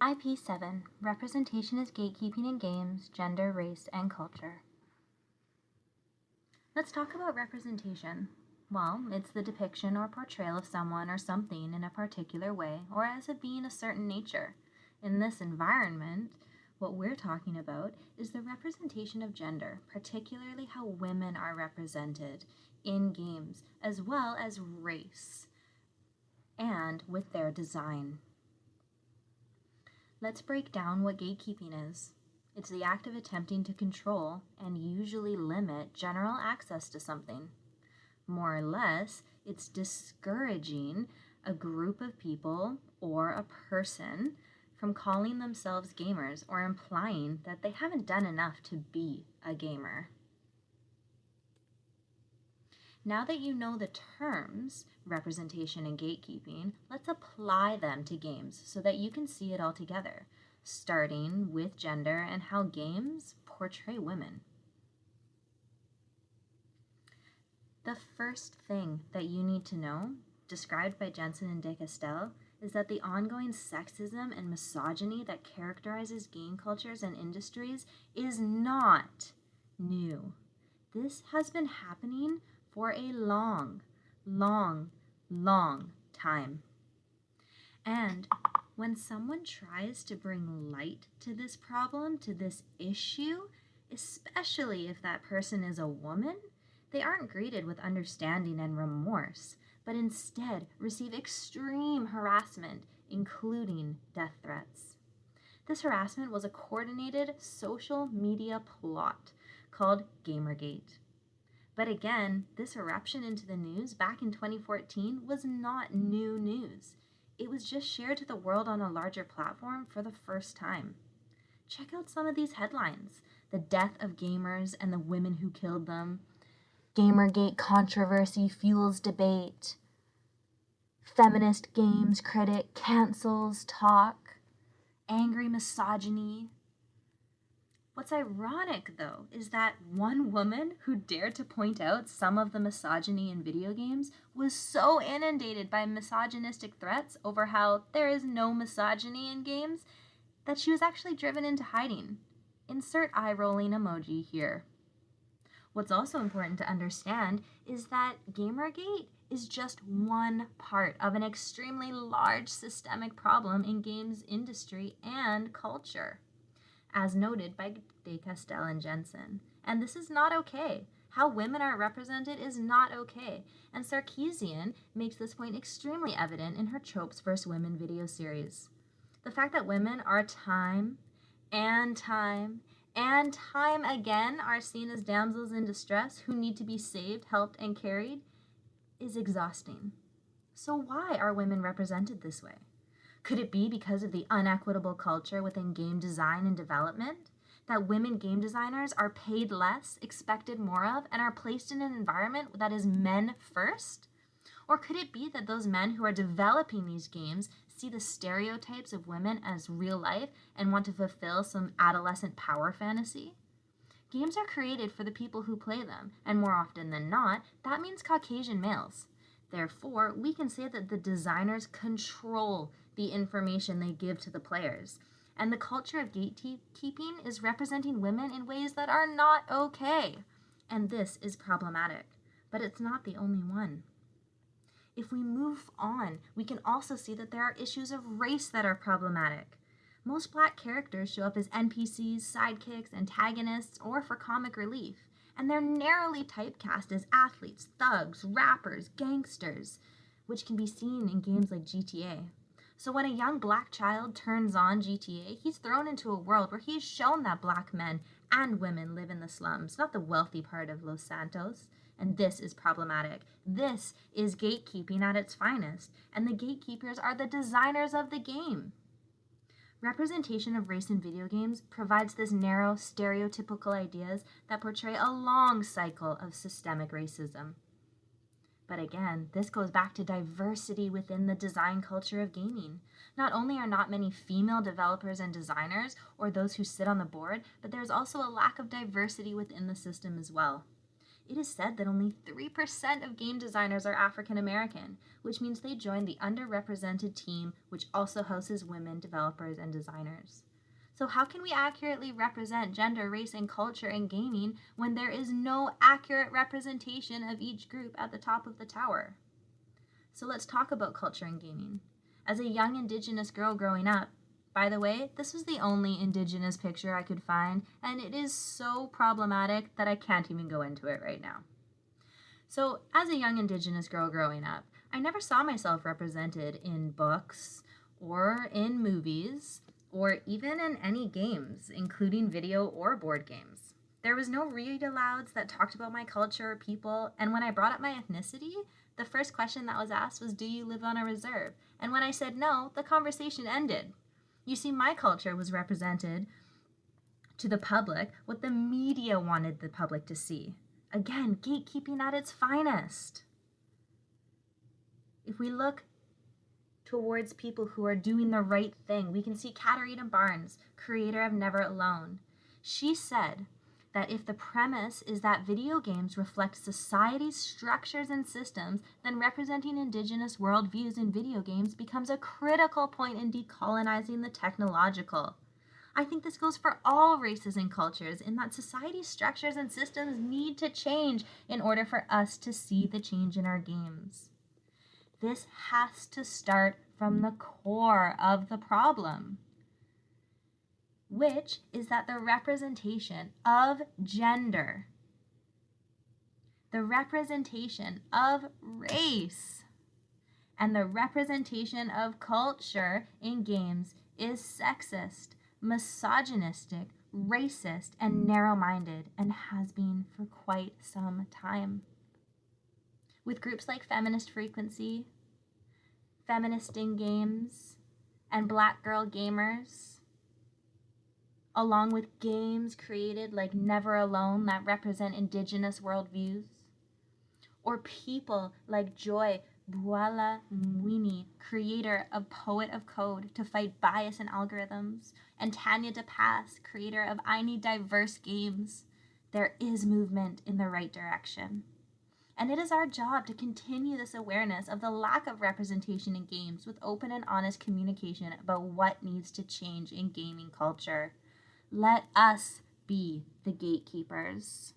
IP7, Representation is Gatekeeping in Games, Gender, Race, and Culture. Let's talk about representation. Well, it's the depiction or portrayal of someone or something in a particular way or as it being a certain nature. In this environment, what we're talking about is the representation of gender, particularly how women are represented in games, as well as race, and with their design. Let's break down what gatekeeping is. It's the act of attempting to control and usually limit general access to something. More or less, it's discouraging a group of people or a person from calling themselves gamers or implying that they haven't done enough to be a gamer. Now that you know the terms representation and gatekeeping, let's apply them to games so that you can see it all together, starting with gender and how games portray women. The first thing that you need to know, described by Jensen and de Castell, is that the ongoing sexism and misogyny that characterizes game cultures and industries is not new. This has been happening for a long time. And when someone tries to bring light to this problem, to this issue, especially if that person is a woman, they aren't greeted with understanding and remorse, but instead receive extreme harassment, including death threats. This harassment was a coordinated social media plot called Gamergate. But again, this eruption into the news back in 2014 was not new news. It was just shared to the world on a larger platform for the first time. Check out some of these headlines. The death of gamers and the women who killed them. Gamergate controversy fuels debate. Feminist games critic cancels talk. Angry misogyny. What's ironic, though, is that one woman who dared to point out some of the misogyny in video games was so inundated by misogynistic threats over how there is no misogyny in games that she was actually driven into hiding. Insert eye-rolling emoji here. What's also important to understand is that Gamergate is just one part of an extremely large systemic problem in games industry and culture, as noted by de Castell and Jensen. And this is not okay. How women are represented is not okay. And Sarkeesian makes this point extremely evident in her Tropes vs. Women video series. The fact that women are time again are seen as damsels in distress who need to be saved, helped, and carried is exhausting. So why are women represented this way? Could it be because of the unequitable culture within game design and development? That women game designers are paid less, expected more of, and are placed in an environment that is men first? Or could it be that those men who are developing these games see the stereotypes of women as real life and want to fulfill some adolescent power fantasy? Games are created for the people who play them, and more often than not, that means Caucasian males. Therefore, we can say that the designers control the information they give to the players. And the culture of gatekeeping is representing women in ways that are not okay. And this is problematic. But it's not the only one. If we move on, we can also see that there are issues of race that are problematic. Most Black characters show up as NPCs, sidekicks, antagonists, or for comic relief. And they're narrowly typecast as athletes, thugs, rappers, gangsters, which can be seen in games like GTA. So when a young Black child turns on GTA, he's thrown into a world where he's shown that Black men and women live in the slums, not the wealthy part of Los Santos. And this is problematic. This is gatekeeping at its finest, and the gatekeepers are the designers of the game. Representation of race in video games provides this narrow, stereotypical ideas that portray a long cycle of systemic racism. But again, this goes back to diversity within the design culture of gaming. Not only are not many female developers and designers, or those who sit on the board, but there's also a lack of diversity within the system as well. It is said that only 3% of game designers are African American, which means they join the underrepresented team, which also houses women developers and designers. So how can we accurately represent gender, race, and culture in gaming when there is no accurate representation of each group at the top of the tower? So let's talk about culture in gaming. As a young Indigenous girl growing up, by the way, this was the only Indigenous picture I could find, and it is so problematic that I can't even go into it right now. So, as a young Indigenous girl growing up, I never saw myself represented in books or in movies or even in any games, including video or board games. There was no read-alouds that talked about my culture or people, and when I brought up my ethnicity, the first question that was asked was, "Do you live on a reserve?" And when I said no, the conversation ended. You see, my culture was represented to the public what the media wanted the public to see. Again, gatekeeping at its finest. If we look towards people who are doing the right thing, we can see Katarina Barnes, creator of Never Alone. She said that if the premise is that video games reflect society's structures and systems, then representing Indigenous worldviews in video games becomes a critical point in decolonizing the technological. I think this goes for all races and cultures, in that society's structures and systems need to change in order for us to see the change in our games. This has to start from the core of the problem, which is that the representation of gender, the representation of race, and the representation of culture in games is sexist, misogynistic, racist, and narrow-minded, and has been for quite some time. With groups like Feminist Frequency, Feminist in Games, and Black Girl Gamers, along with games created like Never Alone that represent Indigenous worldviews, or people like Joy Bualamwini, creator of Poet of Code to fight bias in algorithms, and Tanya DePass, creator of I Need Diverse Games, there is movement in the right direction. And it is our job to continue this awareness of the lack of representation in games with open and honest communication about what needs to change in gaming culture. Let us be the gatekeepers.